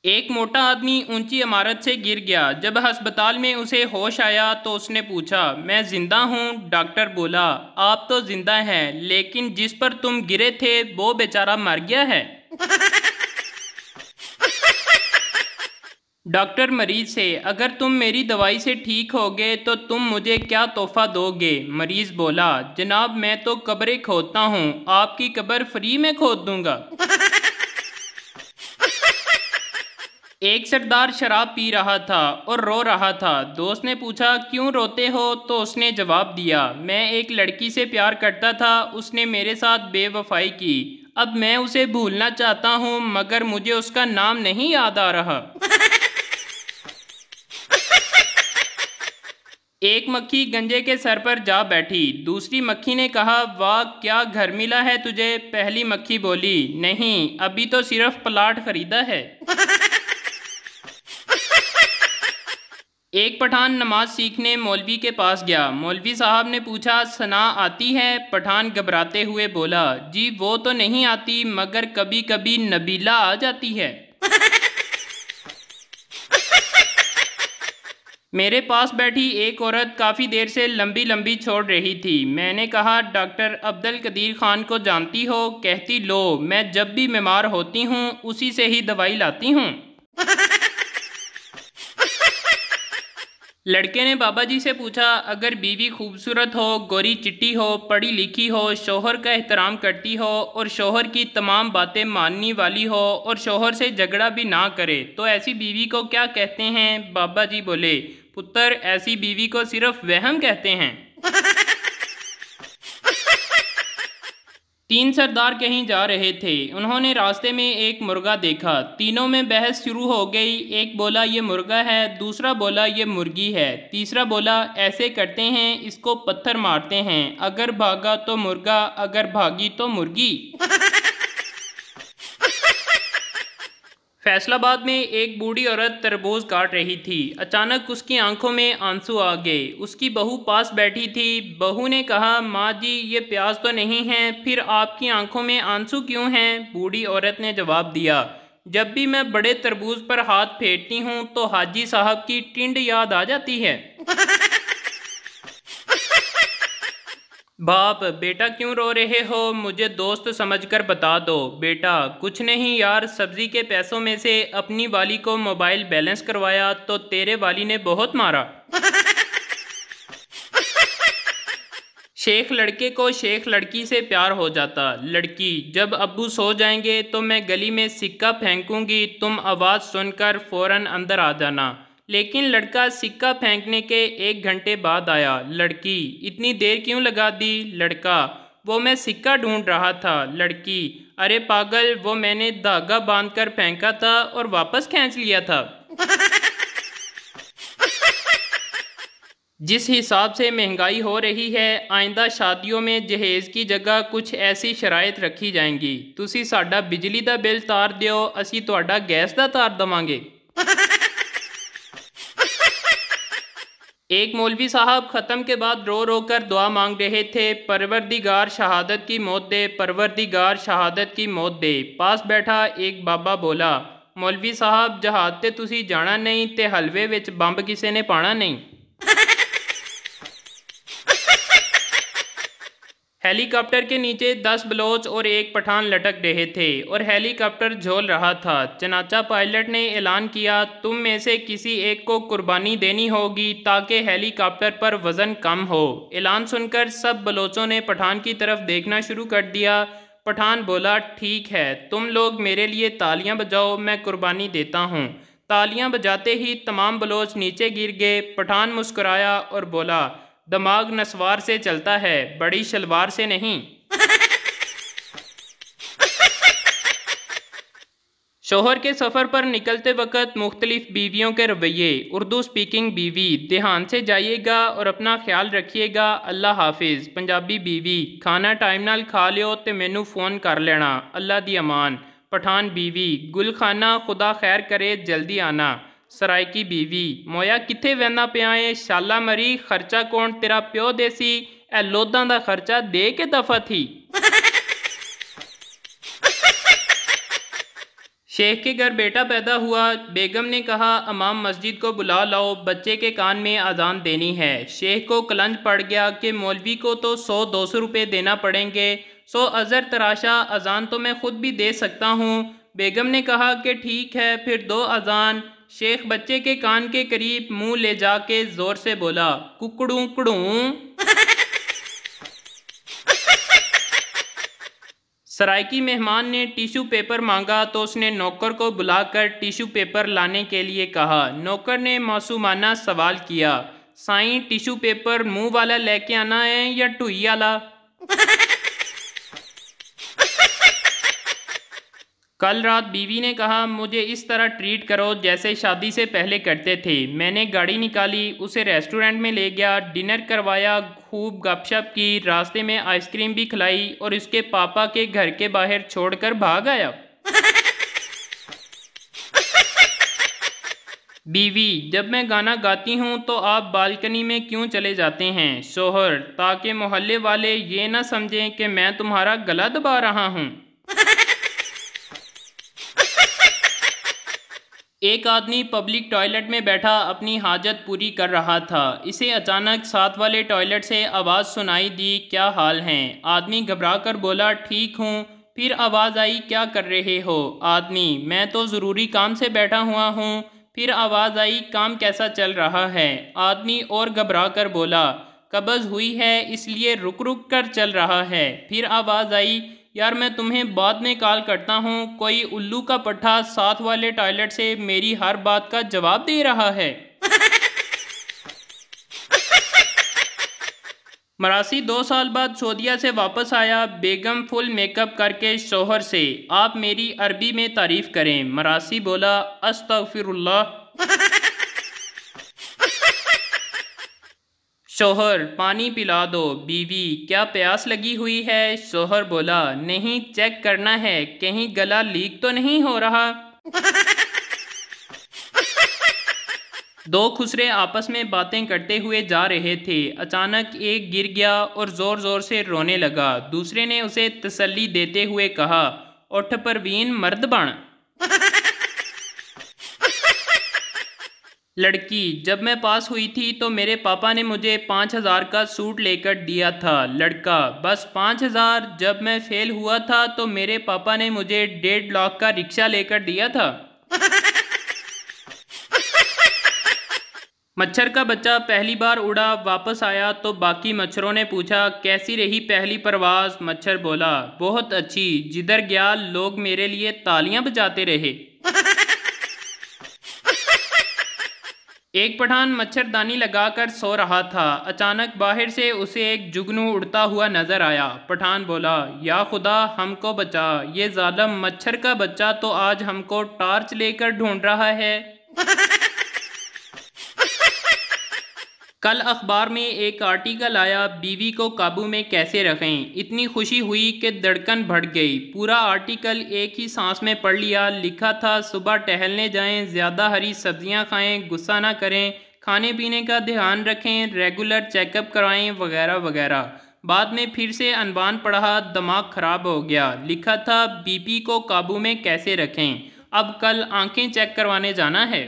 एक मोटा आदमी ऊंची इमारत से गिर गया। जब अस्पताल में उसे होश आया तो उसने पूछा, मैं जिंदा हूँ? डॉक्टर बोला, आप तो जिंदा हैं, लेकिन जिस पर तुम गिरे थे वो बेचारा मर गया है। डॉक्टर मरीज से, अगर तुम मेरी दवाई से ठीक होगे तो तुम मुझे क्या तोहफा दोगे? मरीज बोला, जनाब मैं तो कब्रें खोदता हूँ, आपकी कब्र फ्री में खोद दूंगा। एक सरदार शराब पी रहा था और रो रहा था। दोस्त ने पूछा, क्यों रोते हो? तो उसने जवाब दिया, मैं एक लड़की से प्यार करता था, उसने मेरे साथ बेवफाई की। अब मैं उसे भूलना चाहता हूँ मगर मुझे उसका नाम नहीं याद आ रहा। एक मक्खी गंजे के सर पर जा बैठी। दूसरी मक्खी ने कहा, वाह क्या घर मिला है तुझे? पहली मक्खी बोली, नहीं, अभी तो सिर्फ प्लाट खरीदा है। एक पठान नमाज सीखने मौलवी के पास गया। मौलवी साहब ने पूछा, सना आती है? पठान घबराते हुए बोला, जी वो तो नहीं आती मगर कभी कभी नबीला आ जाती है। मेरे पास बैठी एक औरत काफ़ी देर से लंबी लंबी छोड़ रही थी। मैंने कहा, डॉक्टर अब्दुल कदीर खान को जानती हो? कहती, लो मैं जब भी बीमार होती हूँ उसी से ही दवाई लाती हूँ। लड़के ने बाबा जी से पूछा, अगर बीवी खूबसूरत हो, गोरी चिट्टी हो, पढ़ी लिखी हो, शोहर का एहतराम करती हो और शोहर की तमाम बातें मानने वाली हो और शोहर से झगड़ा भी ना करे तो ऐसी बीवी को क्या कहते हैं? बाबा जी बोले, पुत्र ऐसी बीवी को सिर्फ वहम कहते हैं। तीन सरदार कहीं जा रहे थे। उन्होंने रास्ते में एक मुर्गा देखा। तीनों में बहस शुरू हो गई। एक बोला, ये मुर्गा है, दूसरा बोला ये मुर्गी है, तीसरा बोला, ऐसे करते हैं इसको पत्थर मारते हैं, अगर भागा तो मुर्गा, अगर भागी तो मुर्गी। फैसलाबाद में एक बूढ़ी औरत तरबूज काट रही थी। अचानक उसकी आंखों में आंसू आ गए। उसकी बहू पास बैठी थी। बहू ने कहा, माँ जी ये प्याज तो नहीं है, फिर आपकी आंखों में आंसू क्यों हैं? बूढ़ी औरत ने जवाब दिया, जब भी मैं बड़े तरबूज पर हाथ फेरती हूँ तो हाजी साहब की टिंड याद आ जाती है। बाप, बेटा क्यों रो रहे हो? मुझे दोस्त समझकर बता दो। बेटा, कुछ नहीं यार, सब्जी के पैसों में से अपनी वाली को मोबाइल बैलेंस करवाया तो तेरे वाली ने बहुत मारा। शेख लड़के को शेख लड़की से प्यार हो जाता। लड़की, जब अब्बू सो जाएंगे तो मैं गली में सिक्का फेंकूंगी, तुम आवाज़ सुनकर फ़ौरन अंदर आ जाना। लेकिन लड़का सिक्का फेंकने के 1 घंटे बाद आया। लड़की, इतनी देर क्यों लगा दी? लड़का, वो मैं सिक्का ढूंढ रहा था। लड़की, अरे पागल, वो मैंने धागा बांधकर फेंका था और वापस खींच लिया था। जिस हिसाब से महंगाई हो रही है, आइंदा शादियों में जहेज़ की जगह कुछ ऐसी शराइत रखी जाएंगी, तुसी साडा बिजली दा बिल तार दियो, असी तुहाडा गैस दा तार दवांगे। एक मौलवी साहब ख़त्म के बाद रो रो कर दुआ मांग रहे थे, परवरदिगार शहादत की मौत दे, परवरदिगार शहादत की मौत दे। पास बैठा एक बाबा बोला, मौलवी साहब जहाज ते तुसी जाना नहीं ते हलवे विच बंब किसी ने पाना नहीं। हेलीकॉप्टर के नीचे 10 बलोच और एक पठान लटक रहे थे और हेलीकॉप्टर झोल रहा था। चनाचा पायलट ने ऐलान किया, तुम में से किसी एक को कुर्बानी देनी होगी ताकि हेलीकॉप्टर पर वज़न कम हो। ऐलान सुनकर सब बलोचों ने पठान की तरफ देखना शुरू कर दिया। पठान बोला, ठीक है, तुम लोग मेरे लिए तालियां बजाओ, मैं कुर्बानी देता हूँ। तालियां बजाते ही तमाम बलोच नीचे गिर गए। पठान मुस्कुराया और बोला, दिमाग नस्वार से चलता है, बड़ी शलवार से नहीं। शोहर के सफ़र पर निकलते वक्त मुख्तलिफ बीवियों के रवैये। उर्दू स्पीकिंग बीवी, ध्यान से जाइएगा और अपना ख्याल रखिएगा, अल्लाह हाफिज़। पंजाबी बीवी, खाना टाइम नाल खा लियो ते मैनू फ़ोन कर लेना, अल्लाह दी अमान। पठान बीवी, गुल खाना, खुदा खैर करे, जल्दी आना। सरायकी बीवी, मोया कित्थे वहना पिया है, शाला मरी, खर्चा कौन तेरा प्यो देसी, ए लोधां दा खर्चा दे के दफा थी। शेख के घर बेटा पैदा हुआ। बेगम ने कहा इमाम मस्जिद को बुला लाओ, बच्चे के कान में अजान देनी है। शेख को कलंज पड़ गया कि मौलवी को तो 100-200 रुपये देना पड़ेंगे। सो अज़र तराशा, अजान तो मैं खुद भी दे सकता हूँ। बेगम ने कहा कि ठीक है, फिर दो अजान। शेख बच्चे के कान के करीब मुंह ले जाके ज़ोर से बोला, कुकड़ू कुड़ू। सराइकी मेहमान ने टिश्यू पेपर मांगा तो उसने नौकर को बुलाकर टिश्यू पेपर लाने के लिए कहा। नौकर ने मासूमाना सवाल किया, साईं टिश्यू पेपर मुंह वाला लेके आना है या टुई वाला? कल रात बीवी ने कहा, मुझे इस तरह ट्रीट करो जैसे शादी से पहले करते थे। मैंने गाड़ी निकाली, उसे रेस्टोरेंट में ले गया, डिनर करवाया, खूब गपशप की, रास्ते में आइसक्रीम भी खिलाई और उसके पापा के घर के बाहर छोड़कर भाग आया। बीवी, जब मैं गाना गाती हूँ तो आप बालकनी में क्यों चले जाते हैं? शोहर, ताकि मोहल्ले वाले ये ना समझें कि मैं तुम्हारा गला दबा रहा हूँ। एक आदमी पब्लिक टॉयलेट में बैठा अपनी हाजत पूरी कर रहा था। इसे अचानक साथ वाले टॉयलेट से आवाज़ सुनाई दी, क्या हाल हैं? आदमी घबरा कर बोला, ठीक हूँ। फिर आवाज़ आई, क्या कर रहे हो? आदमी, मैं तो ज़रूरी काम से बैठा हुआ हूँ। फिर आवाज़ आई, काम कैसा चल रहा है? आदमी और घबरा कर बोला, कब्ज़ हुई है इसलिए रुक रुक कर चल रहा है। फिर आवाज़ आई, यार मैं तुम्हें बाद में कॉल करता हूँ। कोई उल्लू का पट्ठा साथ वाले टॉयलेट से मेरी हर बात का जवाब दे रहा है। मरासी 2 साल बाद सऊदीया से वापस आया। बेगम फुल मेकअप करके शोहर से, आप मेरी अरबी में तारीफ़ करें। मरासी बोला, अस्तगफिरुल्लाह। शोहर, पानी पिला दो। बीवी, क्या प्यास लगी हुई है? शोहर बोला, नहीं, चेक करना है कहीं गला लीक तो नहीं हो रहा। दो खुसरे आपस में बातें करते हुए जा रहे थे। अचानक एक गिर गया और ज़ोर ज़ोर से रोने लगा। दूसरे ने उसे तसल्ली देते हुए कहा, उठ परवीन, मर्द बन। लड़की, जब मैं पास हुई थी तो मेरे पापा ने मुझे 5000 का सूट लेकर दिया था। लड़का, बस 5000? जब मैं फेल हुआ था तो मेरे पापा ने मुझे 1.5 लाख का रिक्शा लेकर दिया था। मच्छर का बच्चा पहली बार उड़ा, वापस आया तो बाकी मच्छरों ने पूछा, कैसी रही पहली परवाज? मच्छर बोला, बहुत अच्छी, जिधर गया लोग मेरे लिए तालियां बजाते रहे। एक पठान मच्छरदानी लगाकर सो रहा था। अचानक बाहर से उसे एक जुगनू उड़ता हुआ नजर आया। पठान बोला, या खुदा हमको बचा, ये जालिम मच्छर का बच्चा तो आज हमको टार्च लेकर ढूंढ रहा है। कल अखबार में एक आर्टिकल आया, बीवी को काबू में कैसे रखें। इतनी खुशी हुई कि धड़कन बढ़ गई। पूरा आर्टिकल एक ही सांस में पढ़ लिया। लिखा था, सुबह टहलने जाएं, ज़्यादा हरी सब्जियां खाएं, गुस्सा ना करें, खाने पीने का ध्यान रखें, रेगुलर चेकअप कराएं, वगैरह वगैरह। बाद में फिर से अनवान पढ़ा, दिमाग ख़राब हो गया। लिखा था, बीपी को काबू में कैसे रखें। अब कल आंखें चेक करवाने जाना है।